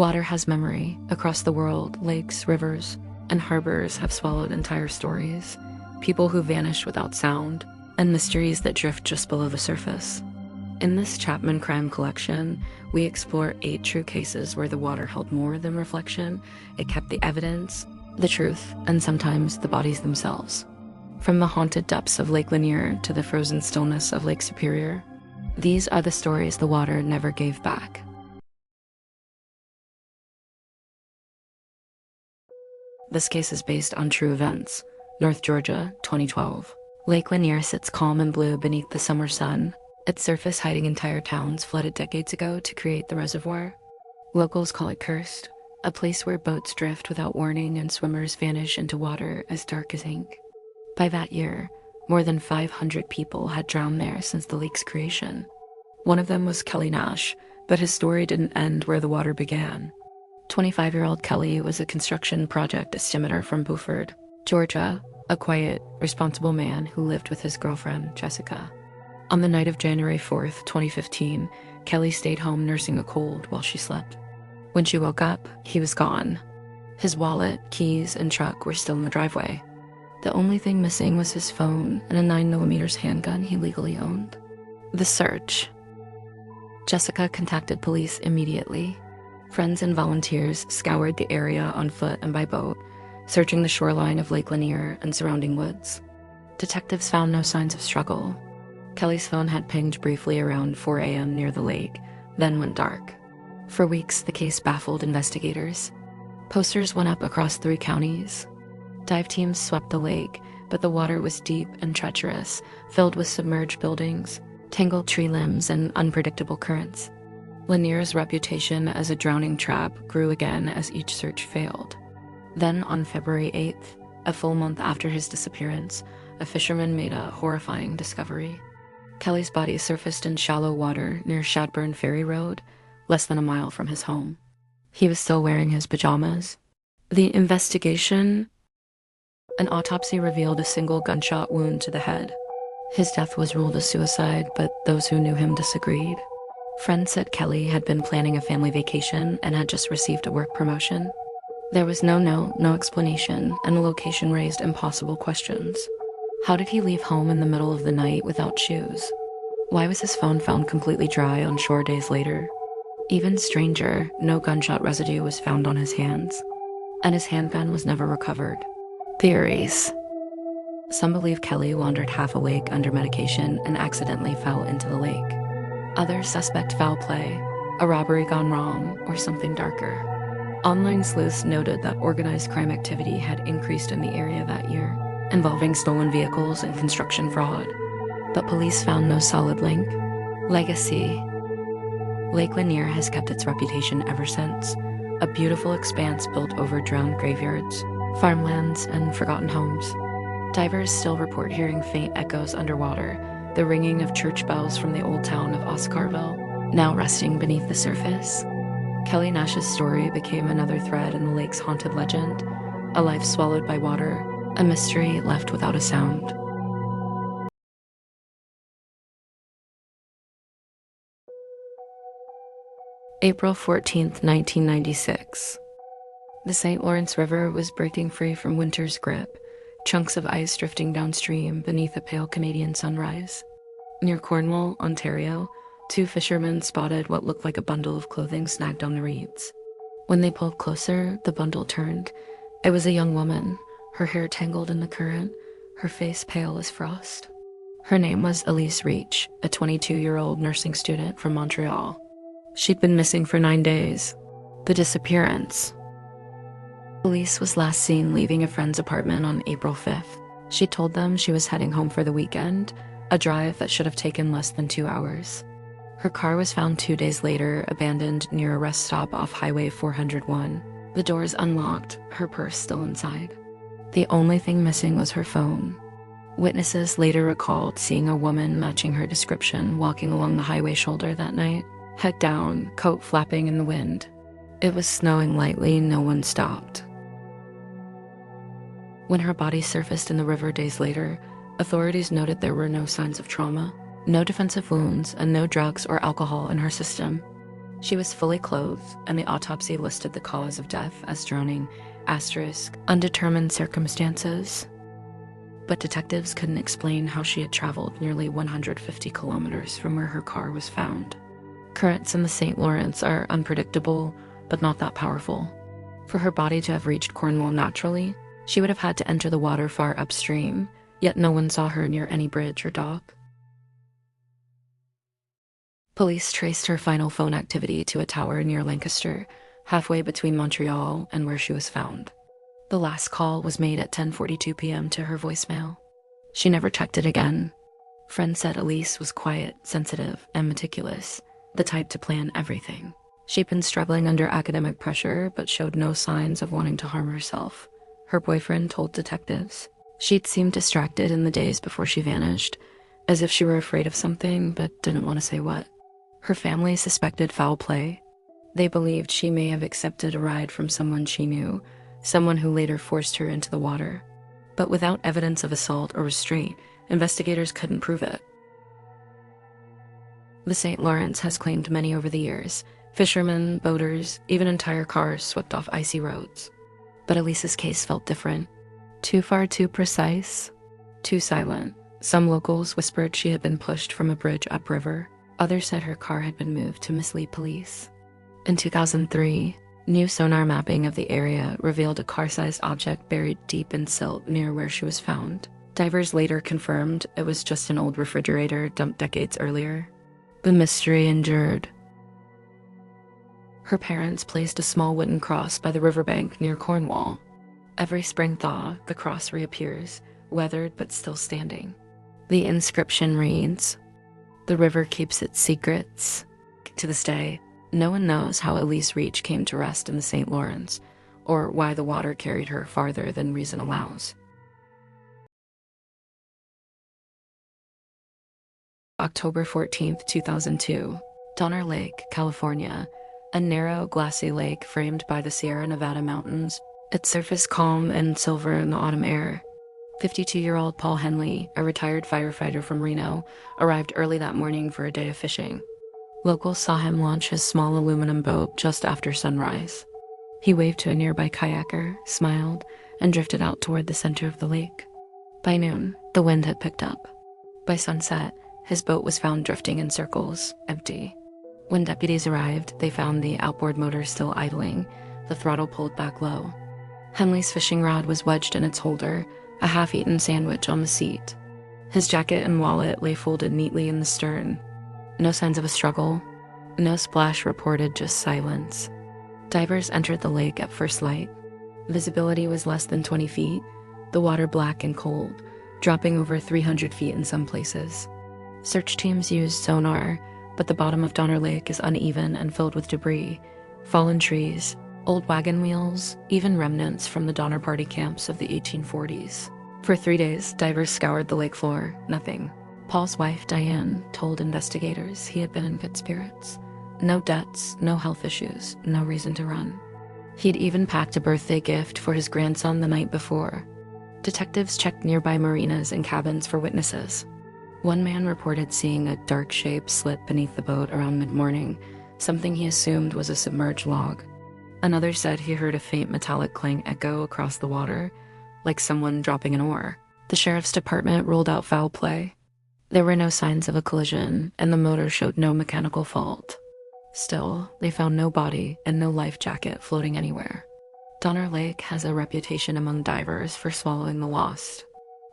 Water has memory. Across the world, lakes, rivers, and harbors have swallowed entire stories, people who vanish without sound, and mysteries that drift just below the surface. In this Chapman Crime collection, we explore 8 true cases where the water held more than reflection. It kept the evidence, the truth, and sometimes the bodies themselves. From the haunted depths of Lake Lanier to the frozen stillness of Lake Superior, these are the stories the water never gave back. This case is based on true events. North Georgia, 2012. Lake Lanier sits calm and blue beneath the summer sun, its surface hiding entire towns flooded decades ago to create the reservoir. Locals call it cursed, a place where boats drift without warning and swimmers vanish into water as dark as ink. By that year, more than 500 people had drowned there since the lake's creation. One of them was Kelly Nash, but his story didn't end where the water began. 25-year-old Kelly was a construction project estimator from Beaufort, Georgia, a quiet, responsible man who lived with his girlfriend, Jessica. On the night of January 4th, 2015, Kelly stayed home nursing a cold while she slept. When she woke up, he was gone. His wallet, keys, and truck were still in the driveway. The only thing missing was his phone and a 9mm handgun he legally owned. The search. Jessica contacted police immediately. Friends and volunteers scoured the area on foot and by boat, searching the shoreline of Lake Lanier and surrounding woods. Detectives found no signs of struggle. Kelly's phone had pinged briefly around 4 a.m. near the lake, then went dark. For weeks, the case baffled investigators. Posters went up across 3 counties. Dive teams swept the lake, but the water was deep and treacherous, filled with submerged buildings, tangled tree limbs, and unpredictable currents. Lanier's reputation as a drowning trap grew again as each search failed. Then, on February 8th, a full month after his disappearance, a fisherman made a horrifying discovery. Kelly's body surfaced in shallow water near Shadburn Ferry Road, less than a mile from his home. He was still wearing his pajamas. The investigation. An autopsy revealed a single gunshot wound to the head. His death was ruled a suicide, but those who knew him disagreed. Friends said Kelly had been planning a family vacation and had just received a work promotion. There was no note, no explanation, and the location raised impossible questions. How did he leave home in the middle of the night without shoes? Why was his phone found completely dry on shore days later? Even stranger, no gunshot residue was found on his hands, and his handgun was never recovered. Theories. Some believe Kelly wandered half awake under medication and accidentally fell into the lake. Others suspect foul play, a robbery gone wrong, or something darker. Online sleuths noted that organized crime activity had increased in the area that year, involving stolen vehicles and construction fraud. But police found no solid link. Legacy. Lake Lanier has kept its reputation ever since, a beautiful expanse built over drowned graveyards, farmlands, and forgotten homes. Divers still report hearing faint echoes underwater, the ringing of church bells from the old town of Oscarville, now resting beneath the surface. Kelly Nash's story became another thread in the lake's haunted legend, a life swallowed by water, a mystery left without a sound. April 14th, 1996. The St. Lawrence River was breaking free from winter's grip, chunks of ice drifting downstream beneath a pale Canadian sunrise. Near Cornwall, Ontario, 2 fishermen spotted what looked like a bundle of clothing snagged on the reeds. When they pulled closer, the bundle turned. It was a young woman, her hair tangled in the current, her face pale as frost. Her name was Elise Reach, a 22-year-old nursing student from Montreal. She'd been missing for 9 days. The disappearance. Elise was last seen leaving a friend's apartment on April 5th. She told them she was heading home for the weekend, a drive that should have taken less than 2 hours. Her car was found 2 days later, abandoned near a rest stop off Highway 401. The doors unlocked, her purse still inside. The only thing missing was her phone. Witnesses later recalled seeing a woman matching her description walking along the highway shoulder that night, head down, coat flapping in the wind. It was snowing lightly, no one stopped. When her body surfaced in the river days later, authorities noted there were no signs of trauma, no defensive wounds, and no drugs or alcohol in her system. She was fully clothed, and the autopsy listed the cause of death as drowning, undetermined circumstances. But detectives couldn't explain how she had traveled nearly 150 kilometers from where her car was found. Currents in the St. Lawrence are unpredictable, but not that powerful. For her body to have reached Cornwall naturally, she would have had to enter the water far upstream, yet no one saw her near any bridge or dock. Police traced her final phone activity to a tower near Lancaster, halfway between Montreal and where she was found. The last call was made at 10:42 p.m. to her voicemail. She never checked it again. Friends said Elise was quiet, sensitive, and meticulous, the type to plan everything. She'd been struggling under academic pressure, but showed no signs of wanting to harm herself. Her boyfriend told detectives. She'd seemed distracted in the days before she vanished, as if she were afraid of something, but didn't want to say what. Her family suspected foul play. They believed she may have accepted a ride from someone she knew, someone who later forced her into the water. But without evidence of assault or restraint, investigators couldn't prove it. The St. Lawrence has claimed many over the years: fishermen, boaters, even entire cars swept off icy roads. But Elise's case felt different. Too far too precise, too silent. Some locals whispered she had been pushed from a bridge upriver. Others said her car had been moved to mislead police. In 2003, new sonar mapping of the area revealed a car-sized object buried deep in silt near where she was found. Divers later confirmed it was just an old refrigerator dumped decades earlier. The mystery endured. Her parents placed a small wooden cross by the riverbank near Cornwall. Every spring thaw, the cross reappears, weathered but still standing. The inscription reads, "The river keeps its secrets." To this day, no one knows how Elise Reach came to rest in the St. Lawrence, or why the water carried her farther than reason allows. October 14th, 2002, Donner Lake, California, a narrow, glassy lake framed by the Sierra Nevada mountains, its surface calm and silver in the autumn air. 52-year-old Paul Henley, a retired firefighter from Reno, arrived early that morning for a day of fishing. Locals saw him launch his small aluminum boat just after sunrise. He waved to a nearby kayaker, smiled, and drifted out toward the center of the lake. By noon, the wind had picked up. By sunset, his boat was found drifting in circles, empty. When deputies arrived, they found the outboard motor still idling, the throttle pulled back low. Henley's fishing rod was wedged in its holder, a half-eaten sandwich on the seat. His jacket and wallet lay folded neatly in the stern. No signs of a struggle. No splash reported, just silence. Divers entered the lake at first light. Visibility was less than 20 feet, the water black and cold, dropping over 300 feet in some places. Search teams used sonar, but the bottom of Donner Lake is uneven and filled with debris, fallen trees, old wagon wheels, even remnants from the Donner Party camps of the 1840s. For 3 days, divers scoured the lake floor. Nothing. Paul's wife, Diane, told investigators he had been in good spirits. No debts, no health issues, no reason to run. He'd even packed a birthday gift for his grandson the night before. Detectives checked nearby marinas and cabins for witnesses. One man reported seeing a dark shape slip beneath the boat around mid-morning, something he assumed was a submerged log. Another said he heard a faint metallic clang echo across the water, like someone dropping an oar. The sheriff's department ruled out foul play. There were no signs of a collision, and the motor showed no mechanical fault. Still, they found no body and no life jacket floating anywhere. Donner Lake has a reputation among divers for swallowing the lost.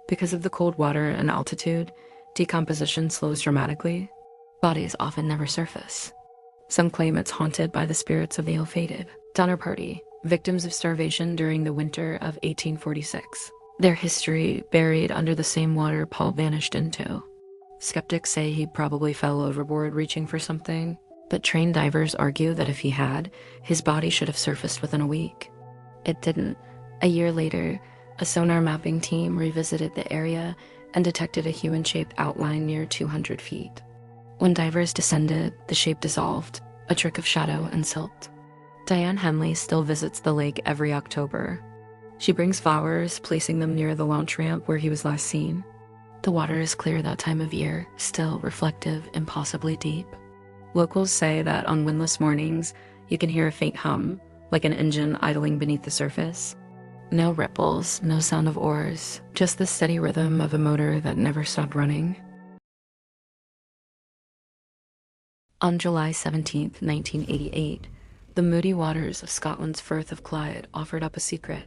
Because of the cold water and altitude, decomposition slows dramatically. Bodies often never surface. Some claim it's haunted by the spirits of the ill-fated. Donner Party, victims of starvation during the winter of 1846. Their history buried under the same water Paul vanished into. Skeptics say he probably fell overboard reaching for something, but trained divers argue that if he had, his body should have surfaced within a week. It didn't. A year later, a sonar mapping team revisited the area and detected a human-shaped outline near 200 feet. When divers descended, the shape dissolved, a trick of shadow and silt. Diane Henley still visits the lake every October. She brings flowers, placing them near the launch ramp where he was last seen. The water is clear that time of year, still, reflective, impossibly deep. Locals say that on windless mornings, you can hear a faint hum, like an engine idling beneath the surface. No ripples, no sound of oars, just the steady rhythm of a motor that never stopped running. On July 17, 1988, the moody waters of Scotland's Firth of Clyde offered up a secret.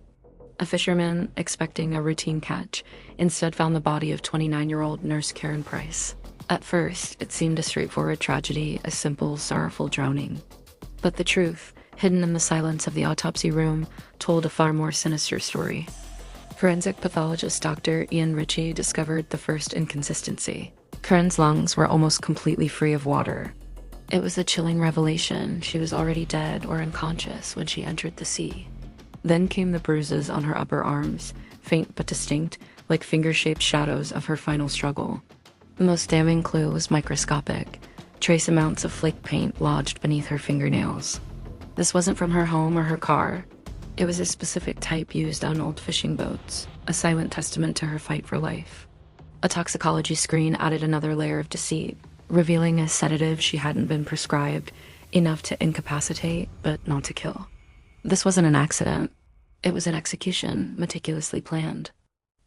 A fisherman, expecting a routine catch, instead found the body of 29-year-old nurse Karen Price. At first, it seemed a straightforward tragedy, a simple, sorrowful drowning. But the truth, hidden in the silence of the autopsy room, told a far more sinister story. Forensic pathologist Dr. Ian Ritchie discovered the first inconsistency. Karen's lungs were almost completely free of water. It was a chilling revelation. She was already dead or unconscious when she entered the sea. Then came the bruises on her upper arms, faint but distinct, like finger-shaped shadows of her final struggle. The most damning clue was microscopic. Trace amounts of flake paint lodged beneath her fingernails. This wasn't from her home or her car. It was a specific type used on old fishing boats, a silent testament to her fight for life. A toxicology screen added another layer of deceit, revealing a sedative she hadn't been prescribed, enough to incapacitate, but not to kill. This wasn't an accident. It was an execution, meticulously planned.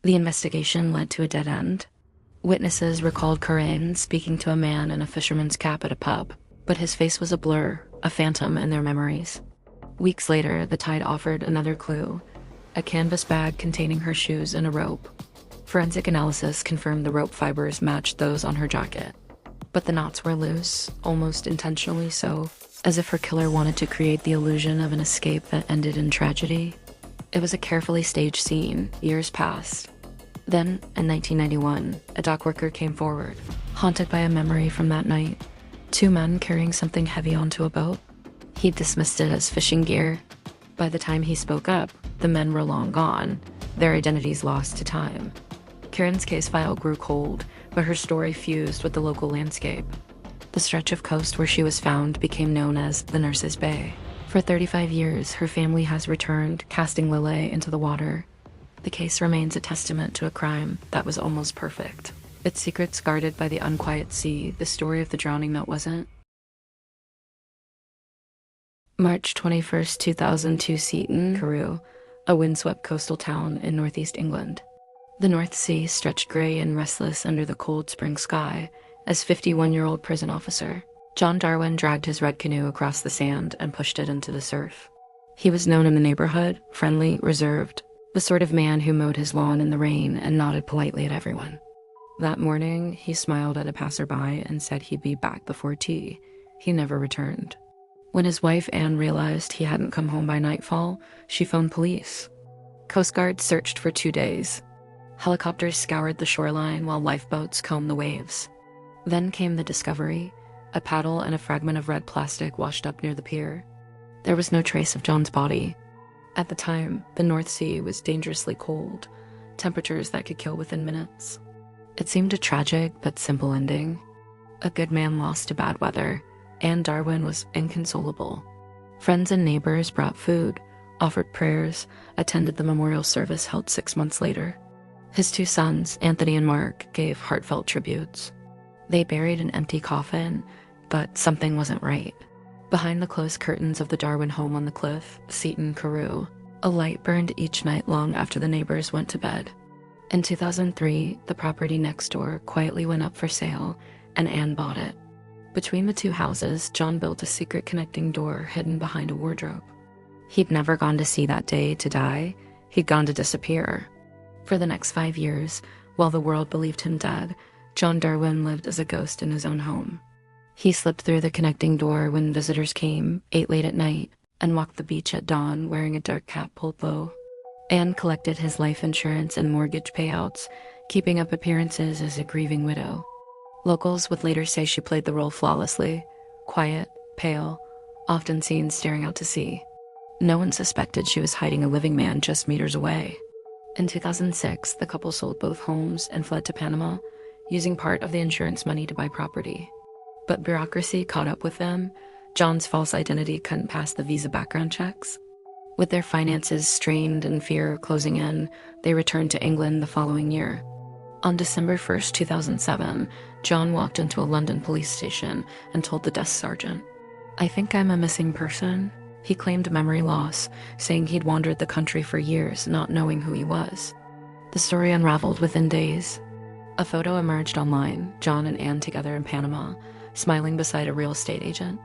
The investigation led to a dead end. Witnesses recalled Karen speaking to a man in a fisherman's cap at a pub, but his face was a blur, a phantom in their memories. Weeks later, the tide offered another clue, a canvas bag containing her shoes and a rope. Forensic analysis confirmed the rope fibers matched those on her jacket. But the knots were loose, almost intentionally so, as if her killer wanted to create the illusion of an escape that ended in tragedy. It was a carefully staged scene. Years passed. Then, in 1991, a dock worker came forward, haunted by a memory from that night. Two men carrying something heavy onto a boat. He dismissed it as fishing gear. By the time he spoke up, the men were long gone, their identities lost to time. Karen's case file grew cold, but her story fused with the local landscape. The stretch of coast where she was found became known as the Nurses' Bay. For 35 years, her family has returned, casting Lille into the water. The case remains a testament to a crime that was almost perfect. Its secrets guarded by the unquiet sea, the story of the drowning that wasn't. March 21, 2002, Seaton, Carew, a windswept coastal town in northeast England. The North Sea stretched gray and restless under the cold spring sky as 51-year-old prison officer John Darwin dragged his red canoe across the sand and pushed it into the surf. He was known in the neighborhood, friendly, reserved, the sort of man who mowed his lawn in the rain and nodded politely at everyone. That morning, he smiled at a passerby and said he'd be back before tea. He never returned. When his wife Anne realized he hadn't come home by nightfall, she phoned police. Coast Guard searched for 2 days. Helicopters scoured the shoreline while lifeboats combed the waves. Then came the discovery, a paddle and a fragment of red plastic washed up near the pier. There was no trace of John's body. At the time, the North Sea was dangerously cold, temperatures that could kill within minutes. It seemed a tragic but simple ending. A good man lost to bad weather, and Darwin was inconsolable. Friends and neighbors brought food, offered prayers, attended the memorial service held 6 months later. His 2 sons, Anthony and Mark, gave heartfelt tributes. They buried an empty coffin, but something wasn't right. Behind the closed curtains of the Darwin home on the cliff, Seaton, Carew, a light burned each night long after the neighbors went to bed. In 2003, the property next door quietly went up for sale, and Anne bought it. Between the 2 houses, John built a secret connecting door hidden behind a wardrobe. He'd never gone to sea that day to die. He'd gone to disappear. For the next 5 years, while the world believed him dead, John Darwin lived as a ghost in his own home. He slipped through the connecting door when visitors came, ate late at night, and walked the beach at dawn wearing a dark cap pulled low. Anne collected his life insurance and mortgage payouts, keeping up appearances as a grieving widow. Locals would later say she played the role flawlessly, quiet, pale, often seen staring out to sea. No one suspected she was hiding a living man just meters away. In 2006, the couple sold both homes and fled to Panama, using part of the insurance money to buy property. But bureaucracy caught up with them. John's false identity couldn't pass the visa background checks. With their finances strained and fear closing in, they returned to England the following year. On December 1, 2007, John walked into a London police station and told the desk sergeant, "I think I'm a missing person." He claimed memory loss, saying he'd wandered the country for years, not knowing who he was. The story unraveled within days. A photo emerged online, John and Anne together in Panama, smiling beside a real estate agent.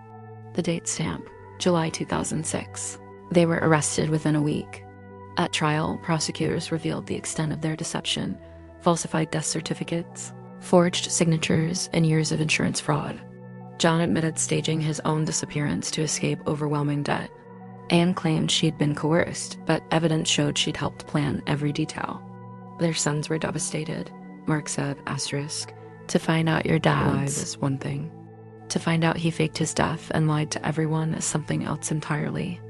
The date stamp, July 2006. They were arrested within a week. At trial, prosecutors revealed the extent of their deception: falsified death certificates, forged signatures, and years of insurance fraud. John admitted staging his own disappearance to escape overwhelming debt. Anne claimed she'd been coerced, but evidence showed she'd helped plan every detail. Their sons were devastated. Mark said, "To find out your dad lied is one thing. To find out he faked his death and lied to everyone is something else entirely."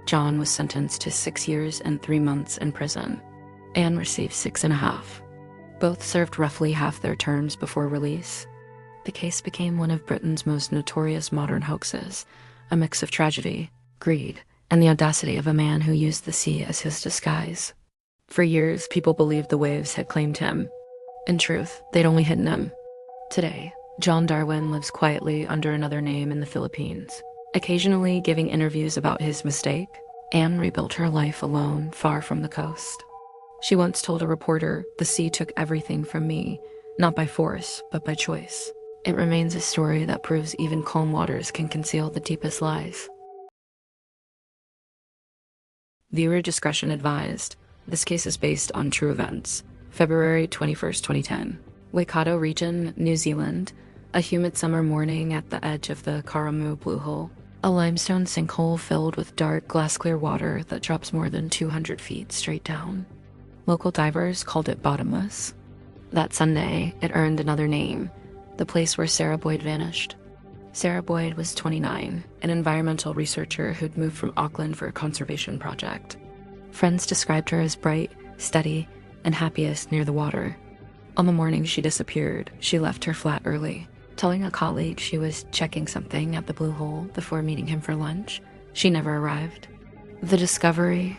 John was sentenced to 6 years and 3 months in prison. Anne received 6.5. Both served roughly half their terms before release. The case became one of Britain's most notorious modern hoaxes, a mix of tragedy, greed, and the audacity of a man who used the sea as his disguise. For years, people believed the waves had claimed him. In truth, they'd only hidden him. Today, John Darwin lives quietly under another name in the Philippines, occasionally giving interviews about his mistake. Anne rebuilt her life alone, far from the coast. She once told a reporter, "The sea took everything from me, not by force, but by choice." It remains a story that proves even calm waters can conceal the deepest lies. Viewer discretion advised. This case is based on true events. February 21st, 2010. Waikato region, New Zealand. A humid summer morning at the edge of the Karamu Blue Hole. A limestone sinkhole filled with dark, glass-clear water that drops more than 200 feet straight down. Local divers called it bottomless. That Sunday, it earned another name: the place where Sarah Boyd vanished. Sarah Boyd was 29, an environmental researcher who'd moved from Auckland for a conservation project. Friends described her as bright, steady, and happiest near the water. On the morning she disappeared, she left her flat early, telling a colleague she was checking something at the Blue Hole before meeting him for lunch. She never arrived. The discovery: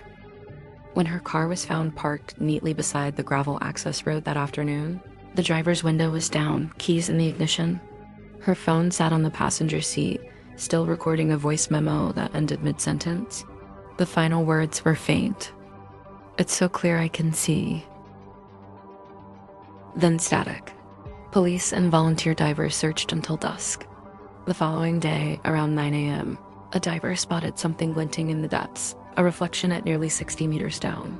when her car was found parked neatly beside the gravel access road that afternoon, the driver's window was down, keys in the ignition. Her phone sat on the passenger seat, still recording a voice memo that ended mid-sentence. The final words were faint. "It's so clear I can see." Then static. Police and volunteer divers searched until dusk. The following day, around 9 a.m., a diver spotted something glinting in the depths, a reflection at nearly 60 meters down.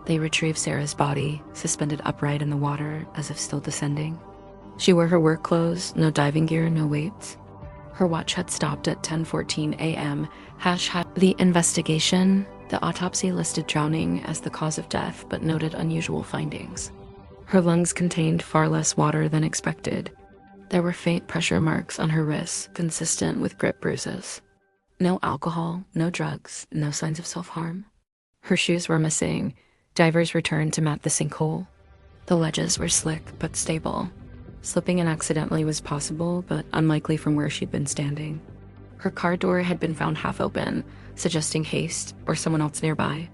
They retrieved Sarah's body, suspended upright in the water as if still descending. She wore her work clothes, no diving gear, no weights. Her watch had stopped at 10:14 a.m. The investigation: the autopsy listed drowning as the cause of death, but noted unusual findings. Her lungs contained far less water than expected. There were faint pressure marks on her wrists, consistent with grip bruises. No alcohol, no drugs, no signs of self-harm. Her shoes were missing. Divers returned to map the sinkhole. The ledges were slick but stable. Slipping in accidentally was possible, but unlikely from where she'd been standing. Her car door had been found half open, suggesting haste or someone else nearby.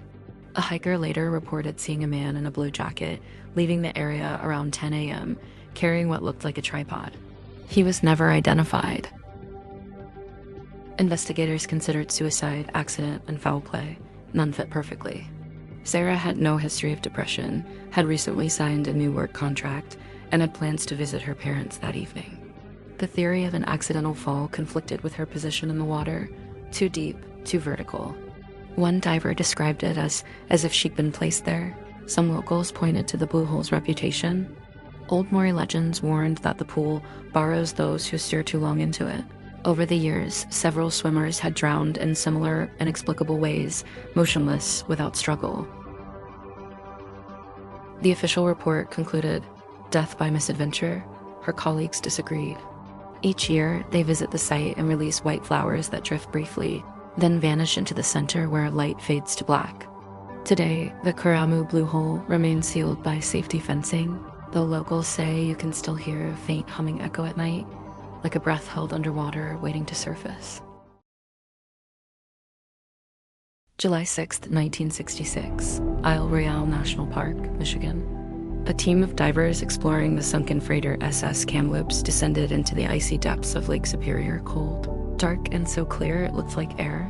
A hiker later reported seeing a man in a blue jacket leaving the area around 10 a.m., carrying what looked like a tripod. He was never identified. Investigators considered suicide, accident, and foul play. None fit perfectly. Sarah had no history of depression, had recently signed a new work contract, and had plans to visit her parents that evening. The theory of an accidental fall conflicted with her position in the water: too deep, too vertical. One diver described it as if she'd been placed there. Some locals pointed to the Blue Hole's reputation. Old Maori legends warned that the pool borrows those who steer too long into it. Over the years, several swimmers had drowned in similar, inexplicable ways, motionless, without struggle. The official report concluded death by misadventure. Her colleagues disagreed. Each year, they visit the site and release white flowers that drift briefly, then vanish into the center where light fades to black. Today, the Karamu Blue Hole remains sealed by safety fencing, though locals say you can still hear a faint humming echo at night, like a breath held underwater waiting to surface. July 6, 1966, Isle Royale National Park, Michigan. A team of divers exploring the sunken freighter SS Kamloops descended into the icy depths of Lake Superior, cold, dark, and so clear it looked like air.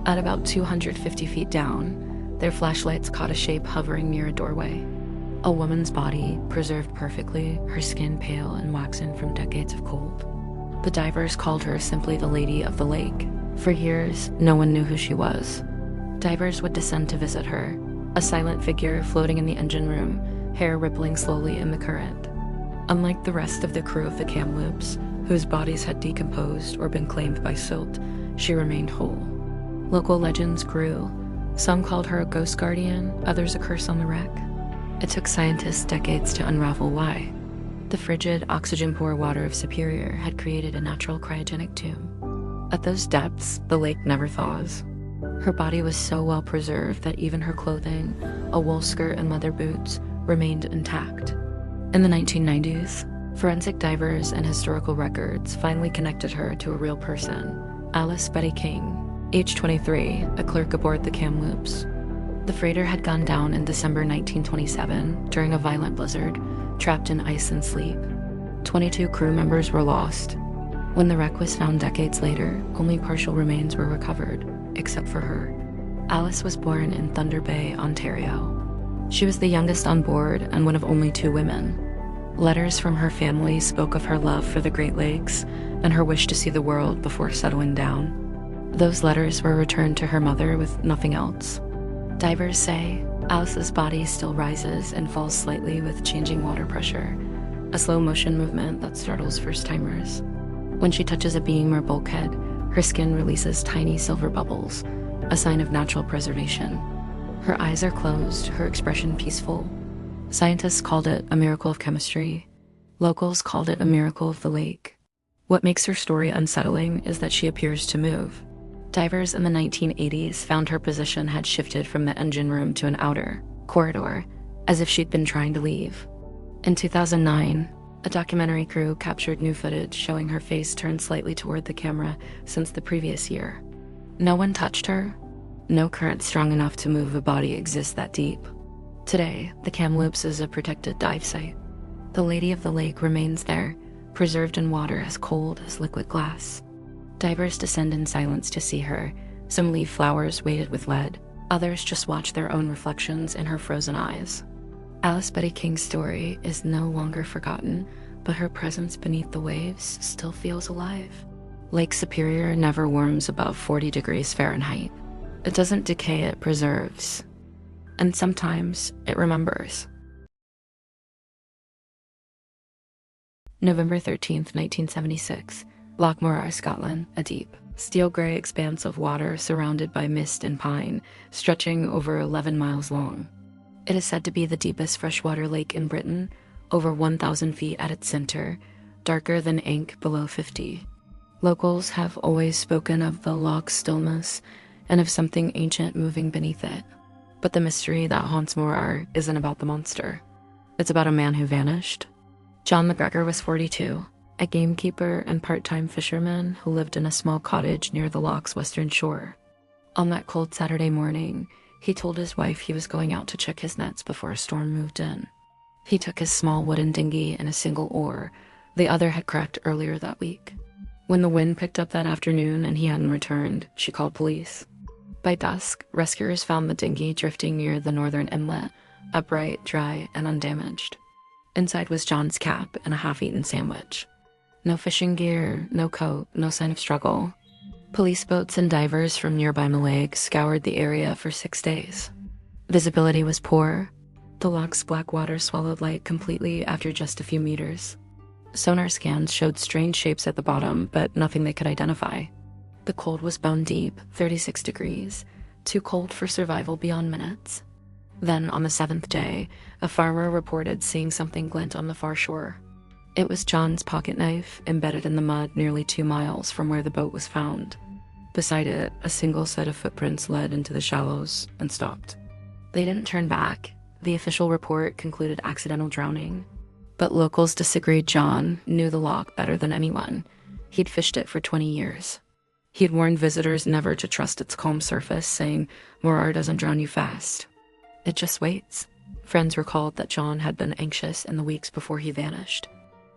At about 250 feet down, their flashlights caught a shape hovering near a doorway. A woman's body, preserved perfectly, her skin pale and waxen from decades of cold. The divers called her simply the Lady of the Lake. For years, no one knew who she was. Divers would descend to visit her, a silent figure floating in the engine room, hair rippling slowly in the current. Unlike the rest of the crew of the Kamloops, whose bodies had decomposed or been claimed by silt, she remained whole. Local legends grew. Some called her a ghost guardian, others a curse on the wreck. It took scientists decades to unravel why. The frigid, oxygen-poor water of Superior had created a natural cryogenic tomb. At those depths, the lake never thaws. Her body was so well preserved that even her clothing, a wool skirt and leather boots, remained intact. In the 1990s, forensic divers and historical records finally connected her to a real person, Alice Betty King, age 23, a clerk aboard the Kamloops. The freighter had gone down in December 1927 during a violent blizzard, trapped in ice and sleet. 22 crew members were lost. When the wreck was found decades later, only partial remains were recovered, except for her. Alice was born in Thunder Bay, Ontario. She was the youngest on board and one of only 2 women. Letters from her family spoke of her love for the Great Lakes and her wish to see the world before settling down. Those letters were returned to her mother with nothing else. Divers say Alice's body still rises and falls slightly with changing water pressure, a slow motion movement that startles first-timers. When she touches a beam or bulkhead, her skin releases tiny silver bubbles, a sign of natural preservation. Her eyes are closed, her expression peaceful. Scientists called it a miracle of chemistry. Locals called it a miracle of the lake. What makes her story unsettling is that she appears to move. Divers in the 1980s found her position had shifted from the engine room to an outer corridor, as if she'd been trying to leave. In 2009, a documentary crew captured new footage showing her face turned slightly toward the camera since the previous year. No one touched her. No current strong enough to move a body exists that deep. Today, the Kamloops is a protected dive site. The Lady of the Lake remains there, preserved in water as cold as liquid glass. Divers descend in silence to see her. Some leave flowers weighted with lead. Others just watch their own reflections in her frozen eyes. Alice Betty King's story is no longer forgotten, but her presence beneath the waves still feels alive. Lake Superior never warms above 40 degrees Fahrenheit. It doesn't decay, it preserves. And sometimes it remembers. November 13th, 1976. Loch Morar, Scotland, a deep, steel-gray expanse of water surrounded by mist and pine, stretching over 11 miles long. It is said to be the deepest freshwater lake in Britain, over 1,000 feet at its center, darker than ink below 50. Locals have always spoken of the loch's stillness and of something ancient moving beneath it. But the mystery that haunts Morar isn't about the monster. It's about a man who vanished. John McGregor was 42, a gamekeeper and part-time fisherman who lived in a small cottage near the loch's western shore. On that cold Saturday morning, he told his wife he was going out to check his nets before a storm moved in. He took his small wooden dinghy and a single oar. The other had cracked earlier that week. When the wind picked up that afternoon and he hadn't returned, she called police. By dusk, rescuers found the dinghy drifting near the northern inlet, upright, dry, and undamaged. Inside was John's cap and a half-eaten sandwich. No fishing gear, no coat, no sign of struggle. Police boats and divers from nearby Mallaig scoured the area for 6 days. Visibility was poor. The loch's black water swallowed light completely after just a few meters. Sonar scans showed strange shapes at the bottom, but nothing they could identify. The cold was bone deep, 36 degrees, too cold for survival beyond minutes. Then, on the 7th day, a farmer reported seeing something glint on the far shore. It was John's pocket knife, embedded in the mud nearly 2 miles from where the boat was found. Beside it, a single set of footprints led into the shallows and stopped. They didn't turn back. The official report concluded accidental drowning. But locals disagreed. John knew the loch better than anyone. He'd fished it for 20 years. He'd warned visitors never to trust its calm surface, saying, "Morar doesn't drown you fast. It just waits. Friends recalled that John had been anxious in the weeks before he vanished.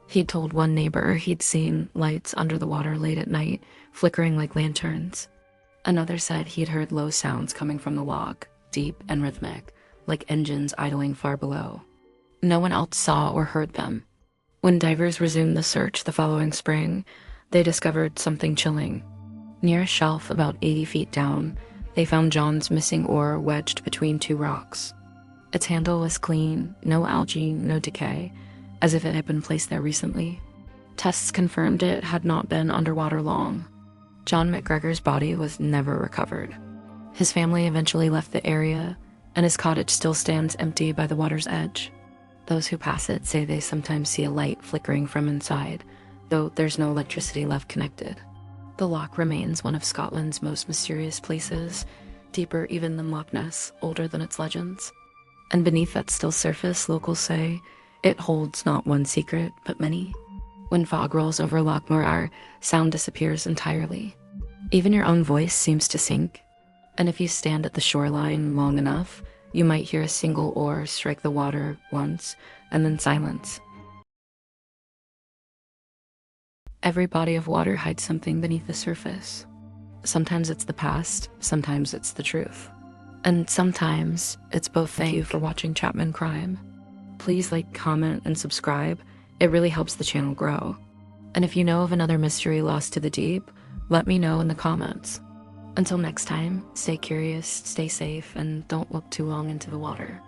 He'd told one neighbor he'd seen lights under the water late at night, flickering like lanterns. Another said he'd heard low sounds coming from the loch, deep and rhythmic, like engines idling far below. No one else saw or heard them. When divers resumed the search the following spring, they discovered something chilling. Near a shelf about 80 feet down, they found John's missing oar wedged between two rocks. Its handle was clean, no algae, no decay, as if it had been placed there recently. Tests confirmed it had not been underwater long. John McGregor's body was never recovered. His family eventually left the area, and his cottage still stands empty by the water's edge. Those who pass it say they sometimes see a light flickering from inside, though there's no electricity left connected. The loch remains one of Scotland's most mysterious places, deeper even than Loch Ness, older than its legends. And beneath that still surface, locals say, it holds not one secret, but many. When fog rolls over Loch Morar, sound disappears entirely. Even your own voice seems to sink. And if you stand at the shoreline long enough, you might hear a single oar strike the water once, and then silence. Every body of water hides something beneath the surface. Sometimes it's the past, sometimes it's the truth. And sometimes it's both. Thank you for watching Chapman Crime. Please like, comment, and subscribe. It really helps the channel grow. And if you know of another mystery lost to the deep, let me know in the comments. Until next time, stay curious, stay safe, and don't look too long into the water.